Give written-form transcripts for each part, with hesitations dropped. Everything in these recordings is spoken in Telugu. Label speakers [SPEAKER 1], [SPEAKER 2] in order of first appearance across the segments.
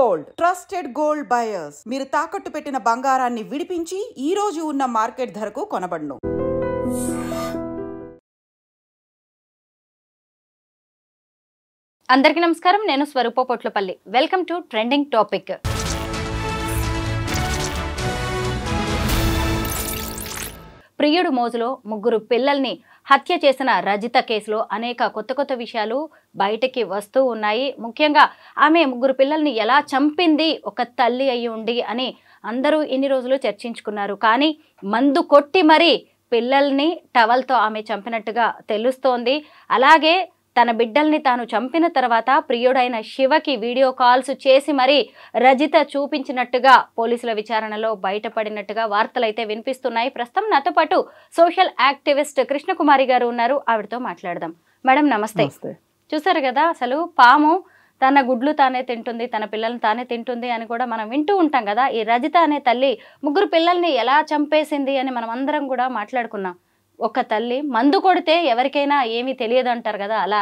[SPEAKER 1] Gold, trusted gold buyers. మీరు తాకట్టు పెట్టిన బంగారాన్ని విడిపించి ఈ రోజు ఉన్న మార్కెట్ ధరకు కొనబడును.
[SPEAKER 2] అందరికీ నమస్కారం. నేను Swaroopa Potlapalli. Welcome to trending topic. ప్రియుడు మోజులో ముగ్గురు పిల్లల్ని హత్య చేసిన రజిత కేసులో అనేక కొత్త విషయాలు బయటకి వస్తూ ఉన్నాయి. ముఖ్యంగా ఆమె ముగ్గురు పిల్లల్ని ఎలా చంపింది ఒక తల్లి అయి ఉండి అని అందరూ ఇన్ని రోజులు చర్చించుకున్నారు. కానీ మందు కొట్టి మరీ పిల్లల్ని టవల్తో ఆమె చంపినట్టుగా తెలుస్తోంది. అలాగే తన బిడ్డల్ని తాను చంపిన తర్వాత ప్రియుడైన శివకి వీడియో కాల్స్ చేసి మరీ రజిత చూపించినట్టుగా పోలీసుల విచారణలో బయటపడినట్టుగా వార్తలైతే వినిపిస్తున్నాయి. ప్రస్తుతం నాతో పాటు సోషల్ యాక్టివిస్ట్ కృష్ణకుమారి గారు ఉన్నారు. ఆవిడతో మాట్లాడదాం. మేడం నమస్తే. చూసారు కదా, అసలు పాము తన గుడ్లు తానే తింటుంది, తన పిల్లల్ని తానే తింటుంది అని కూడా మనం వింటూ ఉంటాం కదా. ఈ రజిత అనే తల్లి ముగ్గురు పిల్లల్ని ఎలా చంపేసింది అని మనం అందరం కూడా మాట్లాడుకున్నాం. ఒక తల్లి మందు కొడితే ఎవరికైనా ఏమీ తెలియదు అంటారు కదా, అలా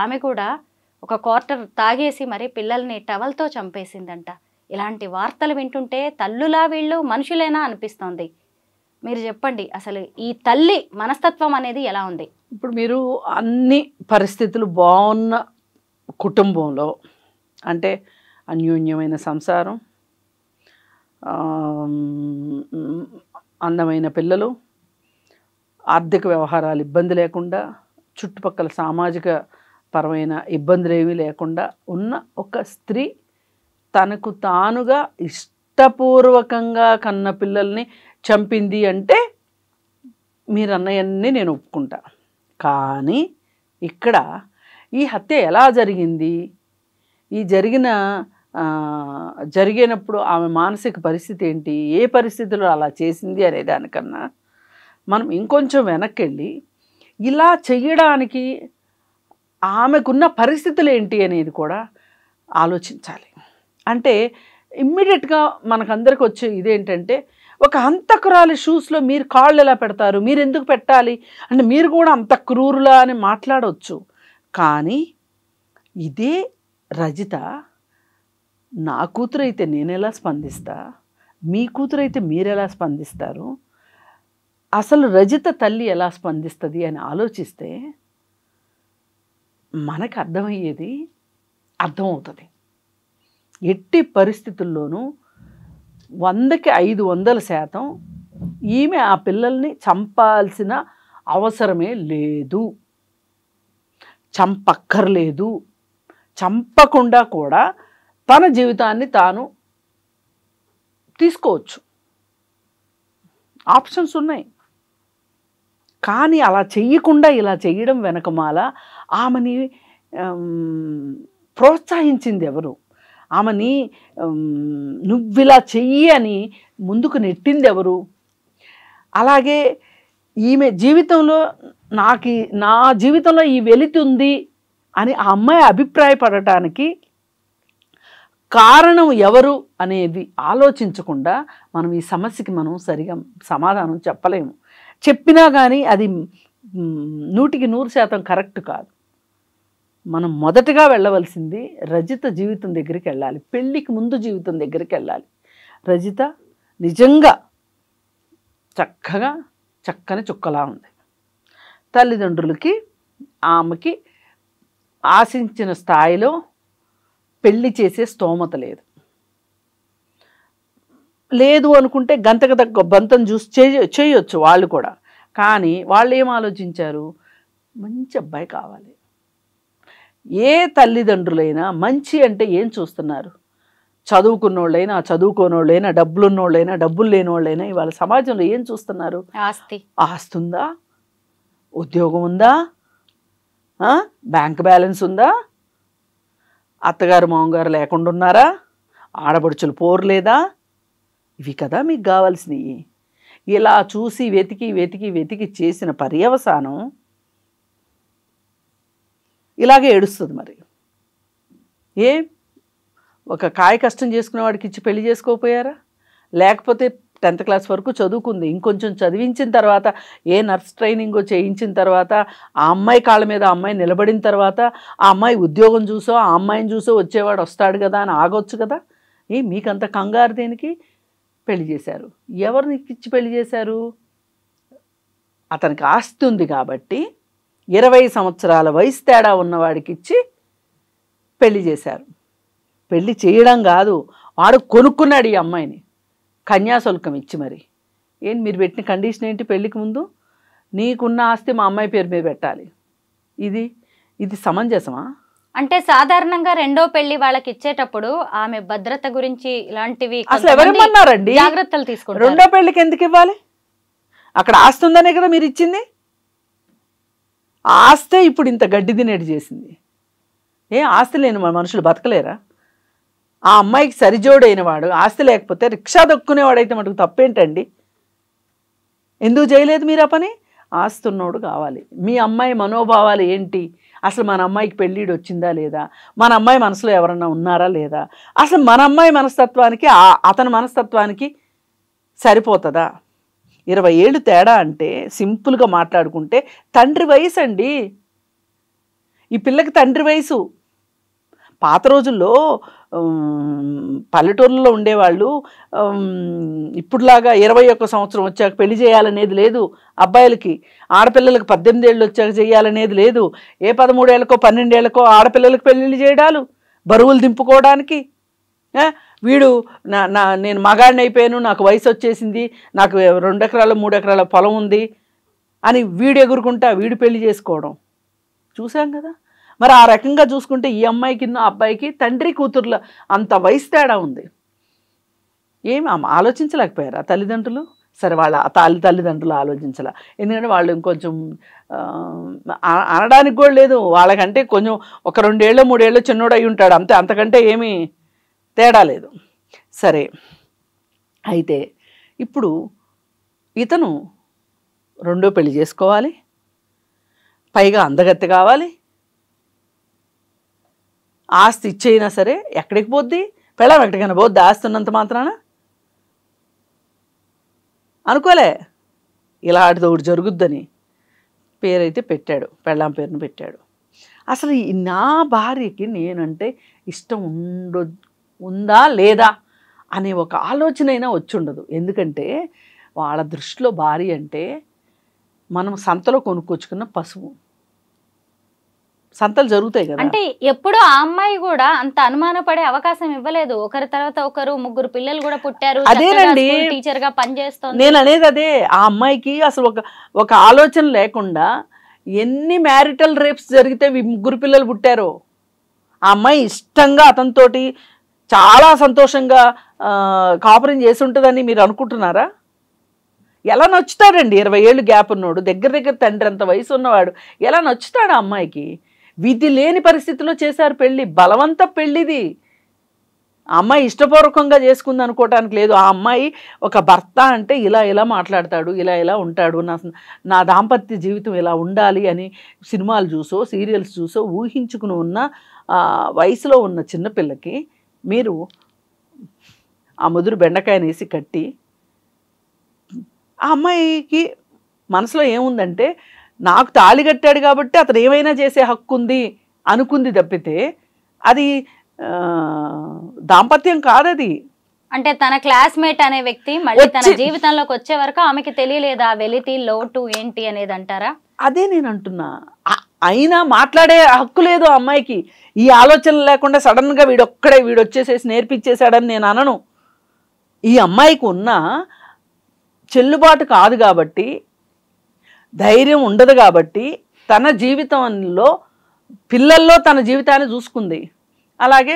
[SPEAKER 2] ఆమె కూడా ఒక క్వార్టర్ తాగేసి మరి పిల్లల్ని టవల్తో చంపేసిందంట. ఇలాంటి వార్తలు వింటుంటే తల్లులా వీళ్ళు మనుషులేనా అనిపిస్తోంది. మీరు చెప్పండి, అసలు ఈ తల్లి మనస్తత్వం అనేది ఎలా ఉంది?
[SPEAKER 3] ఇప్పుడు మీరు అన్ని పరిస్థితులు బాగున్న కుటుంబంలో, అంటే అన్యోన్యమైన సంసారం, అందమైన పిల్లలు, ఆర్థిక వ్యవహారాలు ఇబ్బంది లేకుండా, చుట్టుపక్కల సామాజిక పరమైన ఇబ్బందులు ఏమీ లేకుండా ఉన్న ఒక స్త్రీ తనకు తానుగా ఇష్టపూర్వకంగా కన్న పిల్లల్ని చంపింది అంటే మీరు అన్నయన్నీ నేను ఒప్పుకుంటా. కానీ ఇక్కడ ఈ హత్య ఎలా జరిగింది, ఈ జరిగినప్పుడు ఆమె మానసిక పరిస్థితి ఏంటి, ఏ పరిస్థితుల్లో అలా చేసింది అనే దానికన్నా మనం ఇంకొంచెం వెనక్కి వెళ్ళి ఇలా చెయ్యడానికి ఆమెకున్న పరిస్థితులు ఏంటి అనేది కూడా ఆలోచించాలి. అంటే ఇమ్మీడియట్గా మనకందరికి వచ్చే ఇదేంటంటే, ఒక హంతకురాలి షూస్లో మీరు కాళ్ళు ఎలా పెడతారు, మీరు ఎందుకు పెట్టాలి అంటే మీరు కూడా అంత క్రూరులా అని మాట్లాడవచ్చు. కానీ ఇదే రజిత నా కూతురైతే నేను ఎలా స్పందిస్తా, మీ కూతురైతే మీరు ఎలా స్పందిస్తారు, అసలు రజిత తల్లి ఎలా స్పందిస్తుంది అని ఆలోచిస్తే మనకు అర్థమవుతుంది. ఎట్టి పరిస్థితుల్లోనూ 100కి 500% ఈమె ఆ పిల్లల్ని చంపాల్సిన అవసరమే లేదు, చంపక్కర్లేదు. చంపకుండా కూడా తన జీవితాన్ని తాను తీసుకోవచ్చు, ఆప్షన్స్ ఉన్నాయి. కానీ అలా చెయ్యకుండా ఇలా చేయడం వెనకమాల ఆమెని ప్రోత్సహించింది ఎవరు, ఆమెని నువ్విలా చెయ్యి అని ముందుకు నెట్టింది ఎవరు? అలాగే ఈమె జీవితంలో నా జీవితంలో ఈ వెలితుంది అని ఆ అమ్మాయి అభిప్రాయపడటానికి కారణం ఎవరు అనేది ఆలోచించకుండా మనం ఈ సమస్యకి మనం సరిగా సమాధానం చెప్పలేము. చెప్పినా కానీ అది 100కి 100% కరెక్ట్ కాదు. మనం మొదటగా వెళ్ళవలసింది రజిత జీవితం దగ్గరికి వెళ్ళాలి, పెళ్ళికి ముందు జీవితం దగ్గరికి వెళ్ళాలి. రజిత నిజంగా చక్కని చుక్కలా ఉంది. తల్లిదండ్రులకి ఆమెకి ఆశించిన స్థాయిలో పెళ్లి చేసే స్తోమత లేదు అనుకుంటే గంతకు తగ్గ బంతం చూసి చేయొచ్చు వాళ్ళు కూడా. కానీ వాళ్ళు ఏం ఆలోచించారు, మంచి అబ్బాయి కావాలి. ఏ తల్లిదండ్రులైనా మంచి అంటే ఏం చూస్తున్నారు, చదువుకున్నోళ్ళైనా చదువుకోనోళ్ళైనా డబ్బులున్నోళ్ళైనా డబ్బులు లేనోళ్ళైనా ఇవాళ సమాజంలో ఏం చూస్తున్నారు, ఆస్తి ఉందా, ఉద్యోగం ఉందా, బ్యాంక్ బ్యాలెన్స్ ఉందా, అత్తగారు మామగారు లేకుండా ఉన్నారా, ఆడపడుచులు పోర్లేదా, ఇవి కదా మీకు కావాల్సినవి. ఇలా చూసి వెతికి చేసిన పర్యవసానం ఇలాగే ఏడుస్తుంది. మరి ఒక కాయ కష్టం చేసుకునే వాడికి ఇచ్చి పెళ్లి చేసుకోకపోయారా? లేకపోతే 10th క్లాస్ వరకు చదువుకుంది, ఇంకొంచెం చదివించిన తర్వాత ఏ నర్స్ ట్రైనింగో చేయించిన తర్వాత ఆ అమ్మాయి కాళ్ళ మీద ఆ అమ్మాయి నిలబడిన తర్వాత ఆ అమ్మాయి ఉద్యోగం చూసో ఆ అమ్మాయిని చూసో వచ్చేవాడు వస్తాడు కదా అని ఆగొచ్చు కదా. మీకంత కంగారు దేనికి? పెళ్లి చేశారు. ఎవరిని ఇచ్చి పెళ్లి చేశారు? అతనికి ఆస్తి ఉంది కాబట్టి 20 సంవత్సరాల వయసు తేడా ఉన్నవాడికి ఇచ్చి పెళ్లి చేశారు. పెళ్లి చేయడం కాదు, వాడు కొనుక్కున్నాడు ఈ అమ్మాయిని కన్యాశుల్కం ఇచ్చి. మరి మీరు పెట్టిన కండిషన్ ఏంటి? పెళ్లికి ముందు నీకున్న ఆస్తి మా అమ్మాయి పేరు మీద పెట్టాలి. ఇది సమంజసమా?
[SPEAKER 2] అంటే సాధారణంగా రెండో పెళ్లి వాళ్ళకి ఇచ్చేటప్పుడు ఆమె భద్రత గురించి ఇలాంటివి
[SPEAKER 3] అసలు ఎవరేమన్నారండి?
[SPEAKER 2] జాగ్రత్తలు తీసుకుంటారు.
[SPEAKER 3] రెండో పెళ్లికి ఎందుకు ఇవ్వాలి? అక్కడ ఆస్తి ఉందనే కదా మీరు ఇచ్చింది. ఆస్తే ఇప్పుడు ఇంత గడ్డి తినేటి చేసింది. ఆస్తి లేని మనుషులు బతకలేరా? ఆ అమ్మాయికి సరిజోడైన వాడు ఆస్తి లేకపోతే రిక్షా దొక్కునేవాడైతే మటుకు తప్పేంటండి? ఎందుకు చేయలేదు మీరు ఆ పని? ఆస్తి ఉన్నోడు కావాలి. మీ అమ్మాయి మనోభావాలు ఏంటి? అసలు మన అమ్మాయికి పెళ్ళిడు వచ్చిందా లేదా? మన అమ్మాయి మనసులో ఎవరన్నా ఉన్నారా లేదా? అసలు మన అమ్మాయి మనస్తత్వానికి అతని మనస్తత్వానికి సరిపోతుందా? 20 ఏళ్ళు తేడా అంటే సింపుల్గా మాట్లాడుకుంటే తండ్రి వయసు అండి. ఈ పిల్లకి తండ్రి వయసు. పాత రోజుల్లో పల్లెటూరులో ఉండేవాళ్ళు ఇప్పుడులాగా 21 సంవత్సరం వచ్చాక పెళ్లి చేయాలనేది లేదు అబ్బాయిలకి. ఆడపిల్లలకు 18 ఏళ్ళు వచ్చాక చేయాలనేది లేదు. 13 ఏళ్ళకో 12 ఏళ్ళకో ఆడపిల్లలకు పెళ్ళిళ్ళు చేయడాలు బరువులు దింపుకోవడానికి. వీడు నేను మగాడిని అయిపోయాను, నాకు వయసు వచ్చేసింది, నాకు 2 ఎకరాలు 3 ఎకరాల పొలం ఉంది అని వీడు ఎగురుకుంటా వీడు పెళ్లి చేసుకోవడం చూసాం కదా. మరి ఆ రకంగా చూసుకుంటే ఈ అమ్మాయికి అబ్బాయికి తండ్రి కూతుర్ల అంత వయసు తేడా ఉంది. ఆలోచించలేకపోయారా తల్లిదండ్రులు? సరే, వాళ్ళ తల్లిదండ్రులు ఆలోచించాల. ఎందుకంటే వాళ్ళు ఇంకొంచెం అనడానికి కూడా లేదు. వాళ్ళకంటే కొంచెం ఒక 2 ఏళ్ళు 3 ఏళ్ళు చిన్నోడు అయి ఉంటాడు అంతే, అంతకంటే ఏమీ తేడా లేదు. సరే, అయితే ఇప్పుడు ఇతను రెండో పెళ్లి చేసుకోవాలి, పైగా అందగత్తె కావాలి, ఆస్తి ఇచ్చైనా సరే ఎక్కడికి పోద్ది? పెళ్ళాం ఎక్కడికైనా పోద్ది ఆస్తి ఉన్నంత మాత్రాన? అనుకోలే ఇలాంటిది ఒకటి జరుగుద్దని. పేరైతే పెట్టాడు, పెళ్ళాం పేరును పెట్టాడు. అసలు నా భార్యకి నేనంటే ఇష్టం ఉందా లేదా అనే ఒక ఆలోచన అయినా వచ్చి ఉండదు. ఎందుకంటే వాళ్ళ దృష్టిలో భార్య అంటే మనం సంతలో కొనుక్కొచ్చుకున్న పశువు. సంతలు జరుగుతాయి కదా.
[SPEAKER 2] అంటే ఎప్పుడు ఆ అమ్మాయి కూడా అంత అనుమానపడే అవకాశం ఇవ్వలేదు. ఒకరి తర్వాత ఒకరు 3 పిల్లలు కూడా పుట్టారు.
[SPEAKER 3] అదేనండి
[SPEAKER 2] టీచర్ గా పనిచేస్తుంది.
[SPEAKER 3] నేను అనేది అదే. ఆ అమ్మాయికి అసలు ఒక ఆలోచన లేకుండా ఎన్ని మ్యారిటల్ రేప్స్ జరిగితే 3 పిల్లలు పుట్టారో. ఆ అమ్మాయి ఇష్టంగా అతనితోటి చాలా సంతోషంగా కాపురం చేసి ఉంటుందని మీరు అనుకుంటున్నారా? ఎలా నచ్చుతాడండి? 20 ఏళ్ళు గ్యాప్ ఉన్నోడు, దగ్గర తండ్రి అంత వయసు ఉన్నవాడు ఎలా నచ్చుతాడు ఆ అమ్మాయికి? విధి లేని పరిస్థితిలో చేశారు పెళ్ళి, బలవంత పెళ్ళిది. ఆ అమ్మాయి ఇష్టపూర్వకంగా చేసుకుంది అనుకోవటానికి లేదు. ఆ అమ్మాయి ఒక భర్త అంటే ఇలా మాట్లాడతాడు, ఇలా ఉంటాడు, నా దాంపత్య జీవితం ఇలా ఉండాలి అని సినిమాలు చూసో సీరియల్స్ చూసో ఊహించుకుని ఉన్న వయసులో ఉన్న చిన్నపిల్లకి మీరు ఆ ముదురు బెండకాయని వేసి కట్టి, ఆ అమ్మాయికి మనసులో ఏముందంటే నాకు తాళి కట్టాడు కాబట్టి అతను ఏమైనా చేసే హక్కు ఉంది అనుకుంది తప్పితే అది దాంపత్యం కాదది.
[SPEAKER 2] అంటే తన క్లాస్మేట్ అనే వ్యక్తి మళ్ళీ తన జీవితంలోకి వచ్చే వరకు ఆమెకి తెలియలేదా వెలితి లోటు ఏంటి అనేది అంటారా?
[SPEAKER 3] అదే నేను అంటున్నా. అయినా మాట్లాడే హక్కు లేదు ఆ అమ్మాయికి. ఈ ఆలోచన లేకుండా సడన్గా వీడు వచ్చేసేసి నేర్పించేశాడని నేను అనను. ఈ అమ్మాయికి ఉన్న చెల్లుబాటు కాదు కాబట్టి, ధైర్యం ఉండదు కాబట్టి తన జీవితంలో పిల్లల్లో తన జీవితాన్ని చూసుకుంది. అలాగే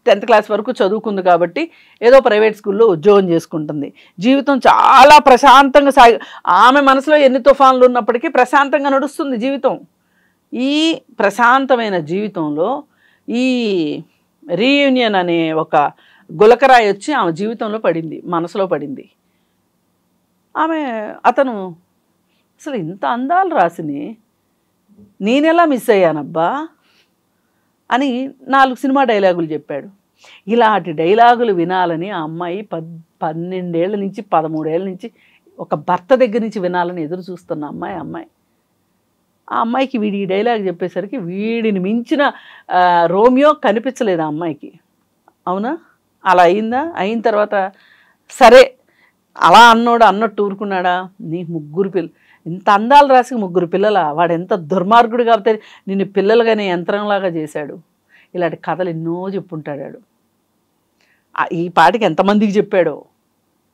[SPEAKER 3] 10th క్లాస్ వరకు చదువుకుంది కాబట్టి ఏదో ప్రైవేట్ స్కూల్లో ఉద్యోగం చేసుకుంటుంది. జీవితం చాలా ప్రశాంతంగా ఆమె మనసులో ఎన్ని తుఫాన్లు ఉన్నప్పటికీ ప్రశాంతంగా నడుస్తుంది జీవితం. ఈ ప్రశాంతమైన జీవితంలో ఈ రీయూనియన్ అనే ఒక గులకరాయి వచ్చి ఆమె జీవితంలో పడింది, మనసులో పడింది. అతను అసలు ఇంత అందాలు రాసిని నేనెలా మిస్ అయ్యానబ్బా అని 4 సినిమా డైలాగులు చెప్పాడు. ఇలాంటి డైలాగులు వినాలని ఆ అమ్మాయి 12 ఏళ్ళ నుంచి 13 ఏళ్ళ నుంచి ఒక భర్త దగ్గర నుంచి వినాలని ఎదురు చూస్తున్న అమ్మాయి. ఆ అమ్మాయికి వీడి ఈ డైలాగ్ చెప్పేసరికి వీడిని మించిన రోమియో కనిపించలేదు ఆ అమ్మాయికి. అవునా? అలా అయిందా? అయిన తర్వాత సరే అలా అన్నోడు అన్నట్టు ఊరుకున్నాడా? నీ 3 పిల్లలు, ఇంత అందాలు రాసి 3 పిల్లల, వాడు ఎంత దుర్మార్గుడు కాబట్టి నిన్ను పిల్లలుగానే యంత్రంలాగా చేశాడు. ఇలాంటి కథలు ఎన్నో చెప్పుంటాడు. ఈ పాటికి ఎంతమందికి చెప్పాడో.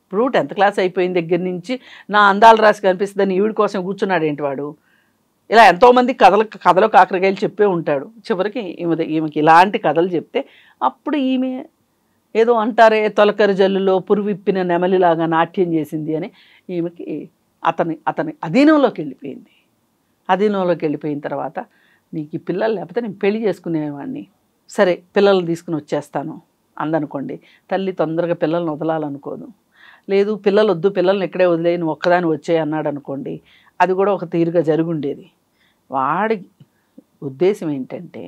[SPEAKER 3] ఇప్పుడు 10th క్లాస్ అయిపోయిన దగ్గర నుంచి నా అందాలు రాసి కనిపిస్తుందని ఈవిడ కోసం కూర్చున్నాడు ఏంటి వాడు? ఇలా ఎంతోమంది కథలో కాకరకాయలు చెప్పే ఉంటాడు. చివరికి ఈమెకి ఇలాంటి కథలు చెప్తే అప్పుడు ఈమె ఏదో అంటారే తొలకరి జల్లులో పురువిప్పిన నెమలిలాగా నాట్యం చేసింది అని ఈమెకి అతని అధీనంలోకి వెళ్ళిపోయింది. అధీనంలోకి వెళ్ళిపోయిన తర్వాత నీకు ఈ పిల్లలు లేకపోతే నేను పెళ్లి చేసుకునేవాడిని, సరే పిల్లల్ని తీసుకుని వచ్చేస్తాను అందనుకోండి. తల్లి తొందరగా పిల్లల్ని వదలాలనుకోదు. లేదు పిల్లలు వద్దు, పిల్లల్ని ఇక్కడే వదిలేయి, నువ్వు ఒక్కదాని వచ్చేయి అన్నాడు అనుకోండి, అది కూడా ఒక తీరుగా జరుగుండేది. వాడి ఉద్దేశం ఏంటంటే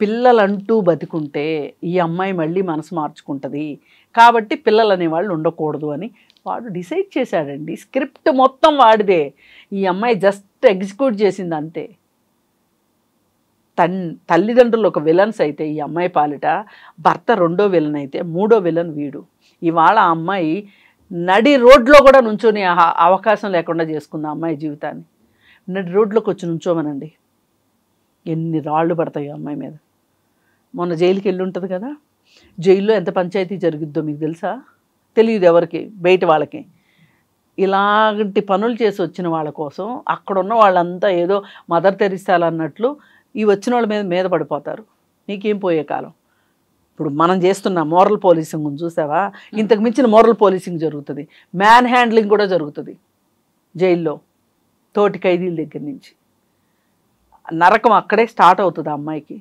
[SPEAKER 3] పిల్లలంటూ బతికుంటే ఈ అమ్మాయి మళ్ళీ మనసు మార్చుకుంటుంది కాబట్టి పిల్లలు అనేవాళ్ళు ఉండకూడదు అని వాడు డిసైడ్ చేశాడండి. స్క్రిప్ట్ మొత్తం వాడిదే, ఈ అమ్మాయి జస్ట్ ఎగ్జిక్యూట్ చేసింది అంతే. తల్లిదండ్రులు ఒక విలన్స్ అయితే ఈ అమ్మాయి పాలిట భర్త 2వ విలన్ అయితే 3వ విలన్ వీడు. ఇవాళ ఆ అమ్మాయి నడి రోడ్లో కూడా నుంచొని అవకాశం లేకుండా చేసుకుంది ఆ అమ్మాయి జీవితాన్ని. నడి రోడ్లోకి వచ్చి నుంచోమనండి, ఎన్ని రాళ్ళు పడతాయి ఆ అమ్మాయి మీద. మొన్న జైలుకి వెళ్ళి ఉంటుంది కదా, జైల్లో ఎంత పంచాయతీ జరుగుద్దో మీకు తెలుసా? తెలియదు ఎవరికి, బయట వాళ్ళకి. ఇలాంటి పనులు చేసి వచ్చిన వాళ్ళ కోసం అక్కడున్న వాళ్ళంతా ఏదో మదర్ తెరిసాలు అన్నట్లు ఈ వచ్చిన వాళ్ళ మీద పడిపోతారు. నీకేం పోయే కాలం. ఇప్పుడు మనం చేస్తున్న మోరల్ పోలీసింగ్ చూసావా? ఇంతకు మించిన మోరల్ పోలీసింగ్ జరుగుతుంది. మ్యాన్ హ్యాండ్లింగ్ కూడా జరుగుతుంది జైల్లో, తోటి ఖైదీల దగ్గర నుంచి. నరకం అక్కడే స్టార్ట్ అవుతుంది ఆ అమ్మాయికి.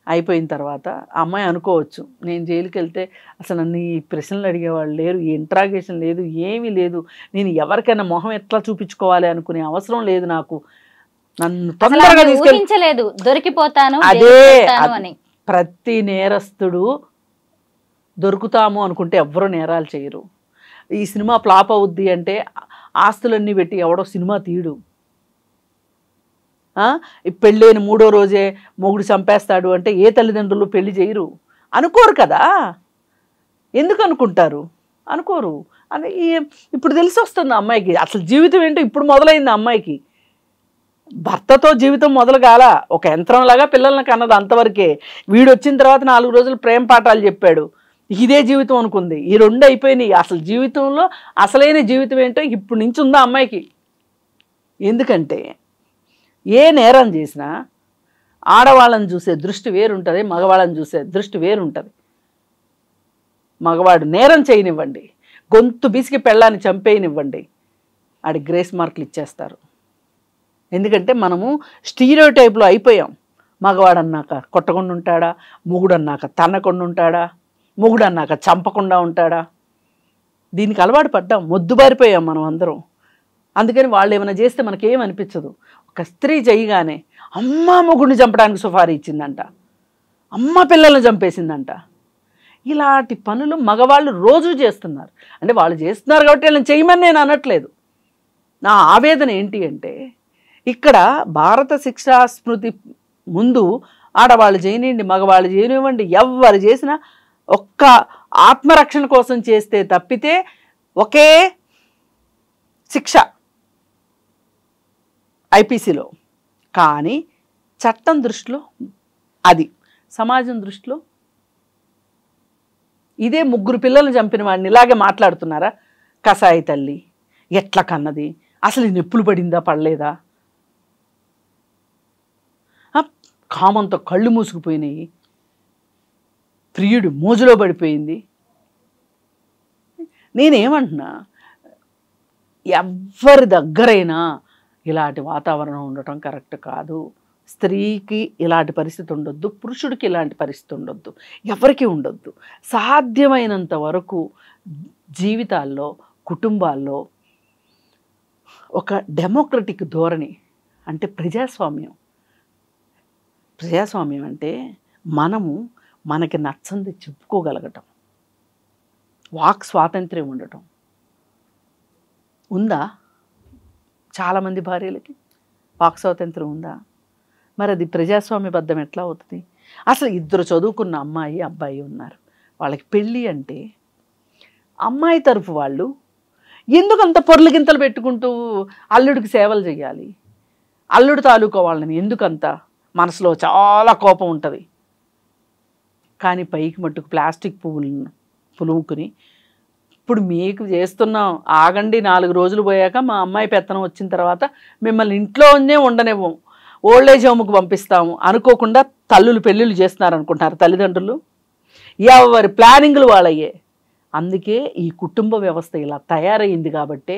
[SPEAKER 3] అయిపోయిన తర్వాత ఆ అమ్మాయి అనుకోవచ్చు, నేను జైలుకి వెళ్తే అసలు నన్ను ఈ ప్రశ్నలు అడిగేవాళ్ళు లేరు, ఈ ఇంట్రాగేషన్ లేదు, ఏమీ లేదు, నేను ఎవరికైనా మొహం ఎట్లా చూపించుకోవాలి అనుకునే అవసరం లేదు నాకు, నన్ను తొందరగా
[SPEAKER 2] ఊహించలేదు దొరికిపోతాను.
[SPEAKER 3] అదే ప్రతి నేరస్తుడు దొరుకుతాము అనుకుంటే ఎవ్వరూ నేరాలు చేయరు. ఈ సినిమా ఫ్లాప్ అవుద్ది అంటే ఆస్తులన్నీ పెట్టి ఎవడో సినిమా తీయడు. పెళ్ళైన 3వ రోజే మొగుడు చంపేస్తాడు అంటే ఏ తల్లిదండ్రులు పెళ్లి చేయరు, అనుకోరు కదా. ఎందుకు అనుకుంటారు? అనుకోరు. అని ఇప్పుడు తెలిసి వస్తుంది అమ్మాయికి అసలు జీవితం ఏంటో ఇప్పుడు మొదలైంది అమ్మాయికి. భర్తతో జీవితం మొదలు కాల, ఒక యంత్రంలాగా పిల్లల్ని కన్నది అంతవరకే. వీడు వచ్చిన తర్వాత 4 రోజులు ప్రేమ పాఠాలు చెప్పాడు, ఇదే జీవితం అనుకుంది. ఈ 2 అయిపోయినాయి. అసలు జీవితంలో అసలైన జీవితం ఏంటో ఇప్పుడు నుంచి ఉందా అమ్మాయికి. ఎందుకంటే ఏ నేరం చేసినా ఆడవాళ్ళని చూసే దృష్టి వేరుంటుంది, మగవాళ్ళని చూసే దృష్టి వేరుంటుంది. మగవాడు నేరం చేయనివ్వండి, గొంతు బిసికి పెళ్ళాన్ని చంపేయనివ్వండి, ఆడి గ్రేస్ మార్కులు ఇచ్చేస్తారు. ఎందుకంటే మనము స్టీరియోటైప్లో అయిపోయాం. మగవాడు అన్నాక కొట్టకుండా ఉంటాడా, మొగుడు అన్నాక తన్నకుండా ఉంటాడా, మొగుడు అన్నాక చంపకుండా ఉంటాడా, దీనికి అలవాటు పడ్డాం, మొద్దుబారిపోయాం మనం అందరం. అందుకని వాళ్ళు ఏమైనా చేస్తే మనకేమనిపించదు. ఒక స్త్రీ చేయగానే అమ్మ మొగుడిని చంపడానికి సుఫారీ ఇచ్చిందంట, అమ్మ పిల్లల్ని చంపేసిందంట. ఇలాంటి పనులు మగవాళ్ళు రోజు చేస్తున్నారు. అంటే వాళ్ళు చేస్తున్నారు కాబట్టి వాళ్ళని చేయమని నేను అనట్లేదు. నా ఆవేదన ఏంటి అంటే ఇక్కడ భారత శిక్షా స్మృతి ముందు ఆడవాళ్ళు చేయనివ్వండి, మగవాళ్ళు చేయనివ్వండి, ఎవరు చేసినా ఒక్క ఆత్మరక్షణ కోసం చేస్తే తప్పితే ఒకే శిక్ష ఐపీసీలో. కానీ చట్టం దృష్టిలో అది, సమాజం దృష్టిలో ఇదే 3 పిల్లల్ని చంపిన వాడిని ఇలాగే మాట్లాడుతున్నారా? కసాయి తల్లి ఎట్లా కన్నది, అసలు నొప్పులు పడిందా పడలేదా, కామంతో కళ్ళు మూసుకుపోయినాయి, ప్రియుడు మోజులో పడిపోయింది. నేనేమంటున్నా, ఎవరి దగ్గరైనా ఇలాంటి వాతావరణం ఉండటం కరెక్ట్ కాదు. స్త్రీకి ఇలాంటి పరిస్థితి ఉండొద్దు, పురుషుడికి ఇలాంటి పరిస్థితి ఉండొద్దు, ఎవరికి ఉండొద్దు. సాధ్యమైనంత వరకు జీవితాల్లో, కుటుంబాల్లో ఒక డెమోక్రటిక్ ధోరణి, అంటే ప్రజాస్వామ్యం. ప్రజాస్వామ్యం అంటే మనకి నచ్చంది చెప్పుకోగలగటం, వాక్ స్వాతంత్ర్యం ఉండటం. ఉందా చాలామంది భార్యలకి వాక్ స్వాతంత్ర్యం ఉందా? మరి అది ప్రజాస్వామ్యబద్ధం ఎట్లా అవుతుంది? అసలు 2 చదువుకున్న అమ్మాయి అబ్బాయి ఉన్నారు, వాళ్ళకి పెళ్ళి అంటే అమ్మాయి తరఫు వాళ్ళు ఎందుకు అంత పొర్లు గింతలు పెట్టుకుంటూ అల్లుడికి సేవలు చేయాలి? అల్లుడు తాలూకా వాళ్ళని ఎందుకంత మనసులో చాలా కోపం ఉంటుంది. కానీ పైకి మట్టుకు ప్లాస్టిక్ పువ్వులను పులుముకుని ఇప్పుడు మీకు చేస్తున్నాం, ఆగండి 4 రోజులు పోయాక మా అమ్మాయి పెత్తనం వచ్చిన తర్వాత మిమ్మల్ని ఇంట్లోనే ఉండనివ్వం, ఓల్డేజ్ హోమ్కి పంపిస్తాము అనుకోకుండా తల్లులు పెళ్ళిళ్ళు చేస్తున్నారు అనుకుంటున్నారు తల్లిదండ్రులు. ఎవరి ప్లానింగ్లు వాళ్ళయ్యే. అందుకే ఈ కుటుంబ వ్యవస్థ ఇలా తయారైంది కాబట్టే,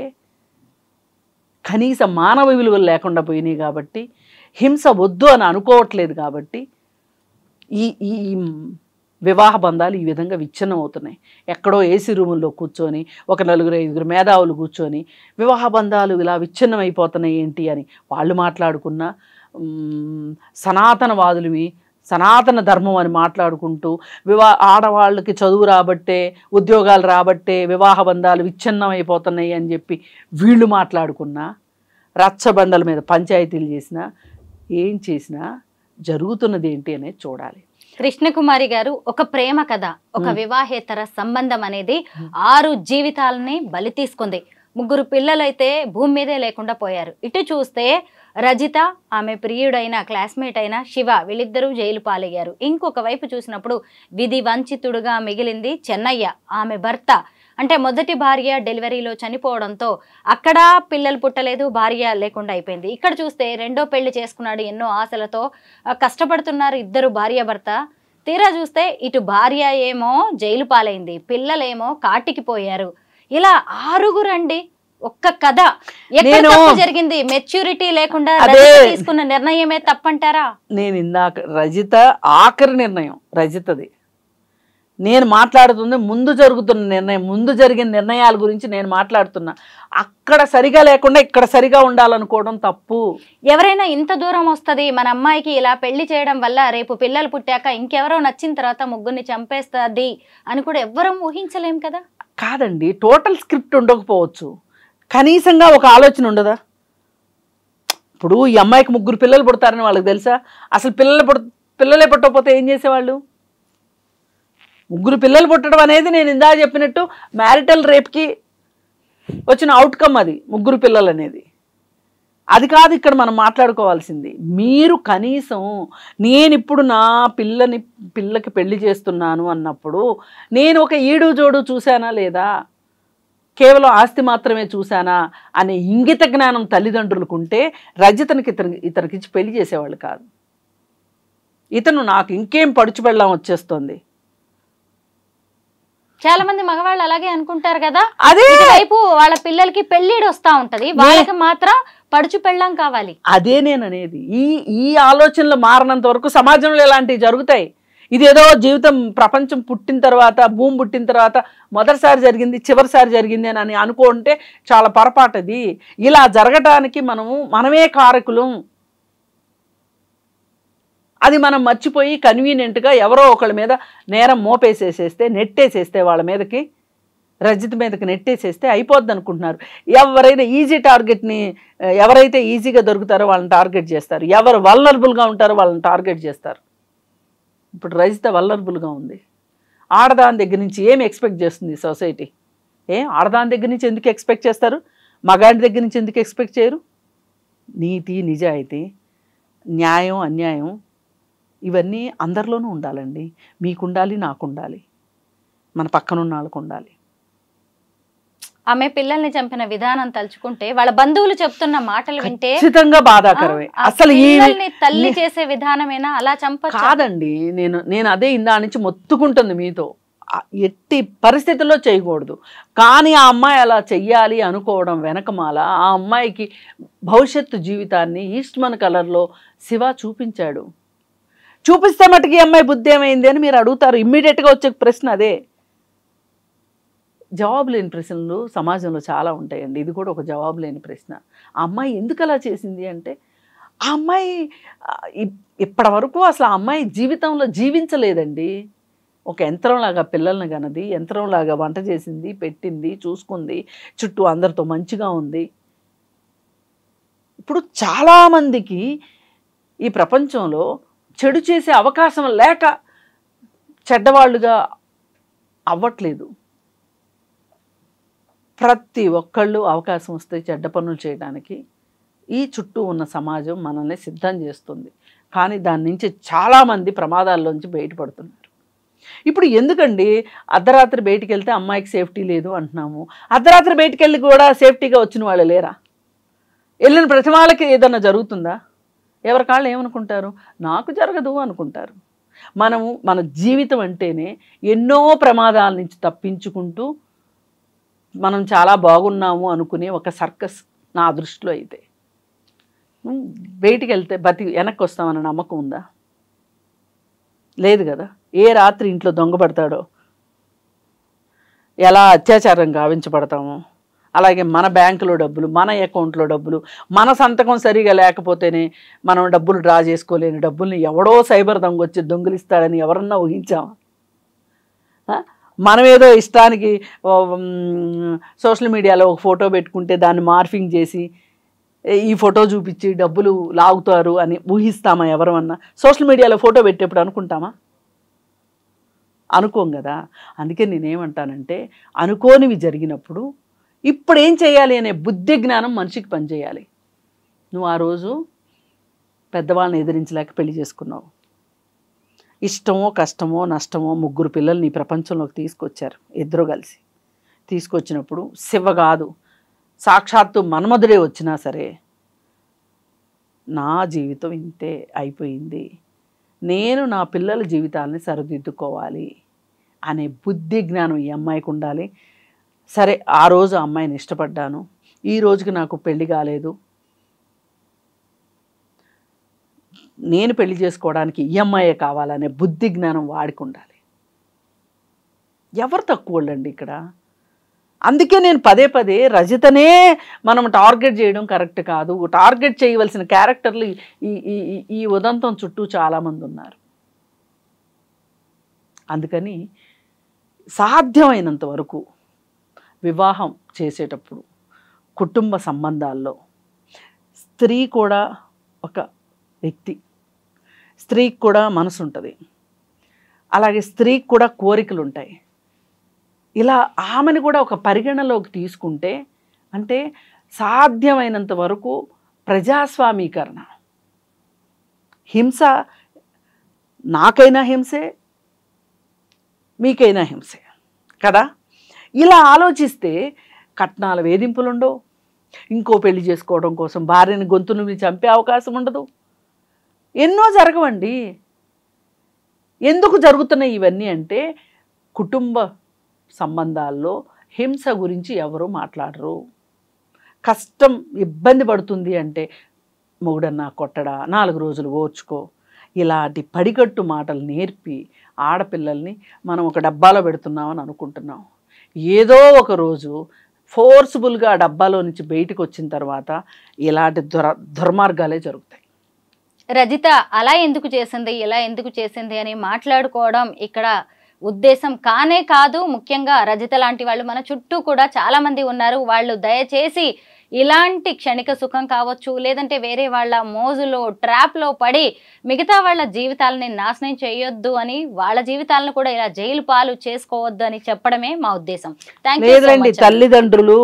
[SPEAKER 3] కనీస మానవ విలువలు లేకుండా పోయినాయి కాబట్టి, హింస వద్దు అని అనుకోవట్లేదు కాబట్టి ఈ ఈ వివాహ బంధాలు ఈ విధంగా విచ్ఛిన్నం అవుతున్నాయి. ఎక్కడో ఏసీ రూముల్లో కూర్చొని ఒక 4-5 మేధావులు కూర్చొని వివాహ బంధాలు ఇలా విచ్ఛిన్నం అయిపోతున్నాయి ఏంటి అని వాళ్ళు మాట్లాడుకున్నా, సనాతనవాదులవి సనాతన ధర్మం అని మాట్లాడుకుంటూ ఆడవాళ్ళకి చదువు రాబట్టే, ఉద్యోగాలు రాబట్టే వివాహ బంధాలు విచ్ఛిన్నం అయిపోతున్నాయి అని చెప్పి వీళ్ళు మాట్లాడుకున్నా, రచ్చబండల మీద పంచాయతీలు చేసినా, ఏం చేసినా జరుగుతున్నది ఏంటి అనేది చూడాలి.
[SPEAKER 2] కృష్ణకుమారి గారు, ఒక ప్రేమ కథ, ఒక వివాహేతర సంబంధం అనేది 6 జీవితాలని బలి తీసుకుంది. 3 పిల్లలైతే భూమి మీదే లేకుండా పోయారు. ఇటు చూస్తే రజిత, ఆమె ప్రియుడైన క్లాస్మేట్ అయిన శివ, వీళ్ళిద్దరూ జైలు పాలయ్యారు. ఇంకొక వైపు చూసినప్పుడు విధి వంచితుడుగా మిగిలింది చెన్నయ్య, ఆమె భర్త. అంటే మొదటి భార్య డెలివరీలో చనిపోవడంతో అక్కడ పిల్లలు పుట్టలేదు, భార్య లేకుండా అయిపోయింది. ఇక్కడ చూస్తే రెండో పెళ్లి చేసుకున్నాడు, ఎన్నో ఆశలతో కష్టపడుతున్నారు ఇద్దరు భార్య భర్త. తీరా చూస్తే ఇటు భార్య ఏమో జైలు పాలైంది, పిల్లలేమో కాటికి పోయారు. ఇలా 6 అండి. ఒక్క కథ. ఎక్కడ తప్పు జరిగింది? మెచ్యూరిటీ లేకుండా తీసుకున్న నిర్ణయమే తప్పంటారా?
[SPEAKER 3] నేను ఇందాక రజిత ఆఖరి నిర్ణయం రజితది. నేను మాట్లాడుతుంది ముందు జరుగుతున్న నిర్ణయం, ముందు జరిగిన నిర్ణయాల గురించి నేను మాట్లాడుతున్నా. అక్కడ సరిగా లేకుండా ఇక్కడ సరిగా ఉండాలనుకోవడం తప్పు.
[SPEAKER 2] ఎవరైనా ఇంత దూరం వస్తుంది మన అమ్మాయికి, ఇలా పెళ్లి చేయడం వల్ల రేపు పిల్లలు పుట్టాక ఇంకెవరో నచ్చిన తర్వాత 3 చంపేస్తుంది అని కూడా ఎవ్వరూ ఊహించలేం కదా.
[SPEAKER 3] కాదండి, టోటల్ స్క్రిప్ట్ ఉండకపోవచ్చు, కనీసంగా ఒక ఆలోచన ఉండదా? ఇప్పుడు ఈ అమ్మాయికి 3 పిల్లలు పుడతారని వాళ్ళకి తెలుసా? అసలు పిల్లలే పుట్టకపోతే ఏం చేసేవాళ్ళు? 3 పిల్లలు పుట్టడం అనేది నేను ఇందాక చెప్పినట్టు మ్యారిటల్ రేప్కి వచ్చిన అవుట్కమ్. అది 3 పిల్లలు అనేది అది కాదు ఇక్కడ మనం మాట్లాడుకోవాల్సింది. మీరు కనీసం నేను ఇప్పుడు నా పిల్లకి పెళ్లి చేస్తున్నాను అన్నప్పుడు నేను ఒక ఈడు జోడు చూశానా లేదా, కేవలం ఆస్తి మాత్రమే చూశానా అనే ఇంగిత జ్ఞానం తల్లిదండ్రులకు ఉంటే రజితనికి ఇతనికి పెళ్లి చేసేవాళ్ళు కాదు. ఇతను నాకు ఇంకేం పడుచు పెళ్ళాం వచ్చేస్తుంది.
[SPEAKER 2] చాలా మంది మగవాళ్ళు అలాగే అనుకుంటారు కదా. అదే వైపు వాళ్ళ పిల్లలకి పెళ్లిడు వస్తా ఉంటది, వాళ్ళకి మాత్రం పడుచు పెళ్ళాం కావాలి.
[SPEAKER 3] అదే నేను అనేది. ఈ ఆలోచనలు మారినంత వరకు సమాజంలో ఇలాంటివి జరుగుతాయి. ఇదేదో జీవితం, ప్రపంచం పుట్టిన తర్వాత, భూమి పుట్టిన తర్వాత మొదటిసారి జరిగింది, చివరిసారి జరిగింది అని అనుకుంటే చాలా పొరపాటు. అది ఇలా జరగటానికి మనమే కారకులం. అది మనం మర్చిపోయి కన్వీనియంట్గా ఎవరో ఒకళ్ళ మీద నేరం మోపేసేసేస్తే, నెట్టేసేస్తే, వాళ్ళ మీదకి రజిత మీదకి నెట్టేసేస్తే అయిపోద్ది అనుకుంటున్నారు. ఎవరైనా ఈజీ టార్గెట్ని, ఎవరైతే ఈజీగా దొరుకుతారో వాళ్ళని టార్గెట్ చేస్తారు, ఎవరు వల్నరబుల్గా ఉంటారో వాళ్ళని టార్గెట్ చేస్తారు. ఇప్పుడు రజిత వల్నరబుల్గా ఉంది. ఆడదాని దగ్గర నుంచి ఏమి ఎక్స్పెక్ట్ చేస్తుంది సొసైటీ? ఆడదాని దగ్గర నుంచి ఎందుకు ఎక్స్పెక్ట్ చేస్తారు? మగాడి దగ్గర నుంచి ఎందుకు ఎక్స్పెక్ట్ చేయరు? నీతి, నిజాయితీ, న్యాయం, అన్యాయం ఇవన్నీ అందరిలోనూ ఉండాలండి. మీకుండాలి, నాకుండాలి, మన పక్కనున్న వాళ్ళకు ఉండాలి.
[SPEAKER 2] ఆమె పిల్లల్ని చంపిన విధానం తలుచుకుంటే, వాళ్ళ బంధువులు చెప్తున్న మాటలు వింటే
[SPEAKER 3] ఖచ్చితంగా బాధాకరమే. అసలు ఈ
[SPEAKER 2] తల్లి చేసే విధానమేనా అలా చంపచ్చు?
[SPEAKER 3] కాదండి, నేను అదే ఇందా నుంచి మొత్తుకుంటుంది మీతో. ఎట్టి పరిస్థితుల్లో చేయకూడదు. కానీ ఆ అమ్మాయి అలా చెయ్యాలి అనుకోవడం వెనకమాల ఆ అమ్మాయికి భవిష్యత్తు జీవితాన్ని ఈస్ట్మన్ కలర్లో శివ చూపించాడు. చూపిస్తే మటుకి అమ్మాయి బుద్ధి ఏమైంది అని మీరు అడుగుతారు. ఇమ్మీడియట్గా వచ్చే ప్రశ్న అదే. జవాబు లేని ప్రశ్నలు సమాజంలో చాలా ఉంటాయండి. ఇది కూడా ఒక జవాబు లేని ప్రశ్న. ఆ అమ్మాయి ఎందుకు అలా చేసింది అంటే, ఆ అమ్మాయి ఇప్పటి వరకు అసలు ఆ అమ్మాయి జీవితంలో జీవించలేదండి. ఒక యంత్రంలాగా పిల్లల్ని కన్నది, యంత్రంలాగా వంట చేసింది, పెట్టింది, చూసుకుంది, చుట్టూ అందరితో మంచిగా ఉంది. ఇప్పుడు చాలామందికి ఈ ప్రపంచంలో చెడు చేసే అవకాశం లేక చెడ్డవాళ్ళుగా అవ్వట్లేదు. ప్రతి ఒక్కళ్ళు అవకాశం వస్తే చెడ్డ పనులు చేయడానికి ఈ చుట్టూ ఉన్న సమాజం మనల్ని సిద్ధం చేస్తుంది. కానీ దాని నుంచి చాలామంది ప్రమాదాల్లోంచి బయటపడుతున్నారు. ఇప్పుడు ఎందుకండి అర్ధరాత్రి బయటికి వెళ్తే అమ్మాయికి సేఫ్టీ లేదు అంటున్నాము, అర్ధరాత్రి బయటికి వెళ్ళి కూడా సేఫ్టీగా వచ్చిన వాళ్ళు లేరా? వెళ్ళిన ప్రతి వాళ్ళకి ఏదన్నా జరుగుతుందా? ఎవరి కాళ్ళు ఏమనుకుంటారు? నాకు జరగదు అనుకుంటారు. మన జీవితం అంటేనే ఎన్నో ప్రమాదాల నుంచి తప్పించుకుంటూ మనం చాలా బాగున్నాము అనుకునే ఒక సర్కస్ నా దృష్టిలో. అయితే బయటికి వెళ్తే వెనక్కి వస్తామన్న నమ్మకం ఉందా? లేదు కదా. ఏ రాత్రి ఇంట్లో దొంగపడతాడో, ఎలా అత్యాచారం గావించబడతామో, అలాగే మన బ్యాంకులో డబ్బులు, మన అకౌంట్లో డబ్బులు, మన సంతకం సరిగా లేకపోతేనే మనం డబ్బులు డ్రా చేసుకోలేని డబ్బుల్ని ఎవడో సైబర్ దొంగ వచ్చి దొంగిలిస్తాడని ఎవరన్నా ఊహించామా? మనం ఏదో ఇష్టానికి సోషల్ మీడియాలో ఒక ఫోటో పెట్టుకుంటే దాన్ని మార్ఫింగ్ చేసి ఈ ఫోటో చూపించి డబ్బులు లాగుతారు అని ఊహిస్తామా? ఎవరమన్నా సోషల్ మీడియాలో ఫోటో పెట్టేప్పుడు అనుకుంటామా? అనుకోం కదా. అందుకే నేనేమంటానంటే అనుకోనివి జరిగినప్పుడు ఇప్పుడు ఏం చేయాలి అనే బుద్ధి జ్ఞానం మనిషికి పనిచేయాలి. నువ్వు ఆ రోజు పెద్దవాళ్ళని ఎదిరించలేక పెళ్లి చేసుకున్నావు. ఇష్టమో కష్టమో నష్టమో 3 పిల్లల్ని ఈ ప్రపంచంలోకి తీసుకొచ్చారు ఇద్దరు కలిసి. తీసుకొచ్చినప్పుడు శివ కాదు సాక్షాత్తు మన్మధుడే వచ్చినా సరే నా జీవితం ఇంతే అయిపోయింది, నేను నా పిల్లల జీవితాలని సరిదిద్దుకోవాలి అనే బుద్ధి జ్ఞానం ఈ అమ్మాయికి ఉండాలి. సరే ఆ రోజు అమ్మాయిని ఇష్టపడ్డాను, ఈ రోజుకి నాకు పెళ్లి కాలేదు, నేను పెళ్లి చేసుకోవడానికి ఈ అమ్మాయే కావాలనే బుద్ధి జ్ఞానం వాడికి ఉండాలి. ఎవరు తక్కువ వాళ్ళండి ఇక్కడ? అందుకే నేను పదే పదే రజితనే మనం టార్గెట్ చేయడం కరెక్ట్ కాదు. టార్గెట్ చేయవలసిన క్యారెక్టర్లు ఈ ఉదంతం చుట్టూ చాలామంది ఉన్నారు. అందుకని సాధ్యమైనంత వరకు వివాహం చేసేటప్పుడు కుటుంబ సంబంధాల్లో స్త్రీ కూడా ఒక వ్యక్తి, స్త్రీకి కూడా మనసు ఉంటుంది, అలాగే స్త్రీకి కూడా కోరికలు ఉంటాయి. ఇలా ఆమెను కూడా ఒక పరిగణలోకి తీసుకుంటే అంటే సాధ్యమైనంత వరకు ప్రజాస్వామీకరణ. హింస నాకైనా హింసే, మీకైనా హింసే కదా. ఇలా ఆలోచిస్తే కట్నాల వేధింపులు ఉండవు, ఇంకో పెళ్లి చేసుకోవడం కోసం భార్యని గొంతును చంపే అవకాశం ఉండదు, ఎన్నో జరగవండి. ఎందుకు జరుగుతున్నాయి ఇవన్నీ అంటే కుటుంబ సంబంధాల్లో హింస గురించి ఎవరు మాట్లాడరు. కష్టం ఇబ్బంది పడుతుంది అంటే మొగుడన్నా కొట్టడా, 4 రోజులు ఓర్చుకో, ఇలాంటి పడికట్టు మాటలు నేర్పి ఆడపిల్లల్ని మనం ఒక డబ్బాలో పెడుతున్నామని అనుకుంటున్నాం. ఏదో ఒక రోజు ఫోర్స్ఫుల్గా ఆ డబ్బాలో నుంచి బయటకు వచ్చిన తర్వాత ఇలాంటి దుర్మార్గాలే జరుగుతాయి.
[SPEAKER 2] రజిత అలా ఎందుకు చేసింది, ఇలా ఎందుకు చేసింది అని మాట్లాడుకోవడం ఇక్కడ ఉద్దేశం కానే కాదు. ముఖ్యంగా రజిత లాంటి వాళ్ళు మన చుట్టూ కూడా చాలా మంది ఉన్నారు. వాళ్ళు దయచేసి ఇలాంటి క్షణిక సుఖం కావచ్చు, లేదంటే వేరే వాళ్ళ మోజులో ట్రాప్లో పడి మిగతా వాళ్ళ జీవితాలని నాశనం చేయొద్దు అని, వాళ్ళ జీవితాలను కూడా ఇలా జైలు పాలు చేసుకోవద్దు అని చెప్పడమే మా ఉద్దేశం.
[SPEAKER 3] లేదండి, తల్లిదండ్రులు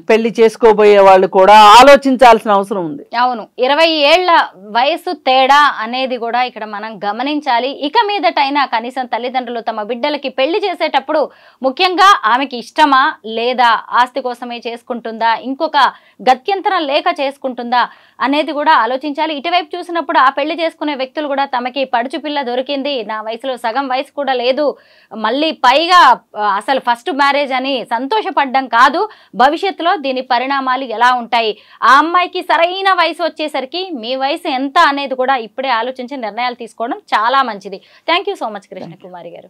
[SPEAKER 3] పెళ్లి చేసుకోబోయే వాళ్ళు కూడా ఆలోచించాల్సిన అవసరం ఉంది.
[SPEAKER 2] అవును, 20 ఏళ్ల వయసు తేడా అనేది కూడా ఇక్కడ మనం గమనించాలి. ఇక మీదటైనా కనీసం తల్లిదండ్రులు తమ బిడ్డలకి పెళ్లి చేసేటప్పుడు ముఖ్యంగా ఆమెకి ఇష్టమా లేదా, ఆస్తి కోసమే చేసుకుంటుందా, ఇంకొక గత్యంతరం లేక చేసుకుంటుందా అనేది కూడా ఆలోచించాలి. ఇటువైపు చూసినప్పుడు ఆ పెళ్లి చేసుకునే వ్యక్తులు కూడా తమకి పడుచు పిల్ల దొరికింది, నా వయసులో సగం వయసు కూడా లేదు, మళ్ళీ పైగా అసలు ఫస్ట్ మ్యారేజ్ అని సంతోషపడ్డం కాదు, భవిష్యత్తులో దీని పరిణామాలు ఎలా ఉంటాయి, ఆ అమ్మాయికి సరైన వయసు వచ్చేసరికి మీ వయసు ఎంత అనేది కూడా ఇప్పుడే ఆలోచించి నిర్ణయాలు తీసుకోవడం చాలా మంచిది. Thank you so much Krishna Kumari గారు.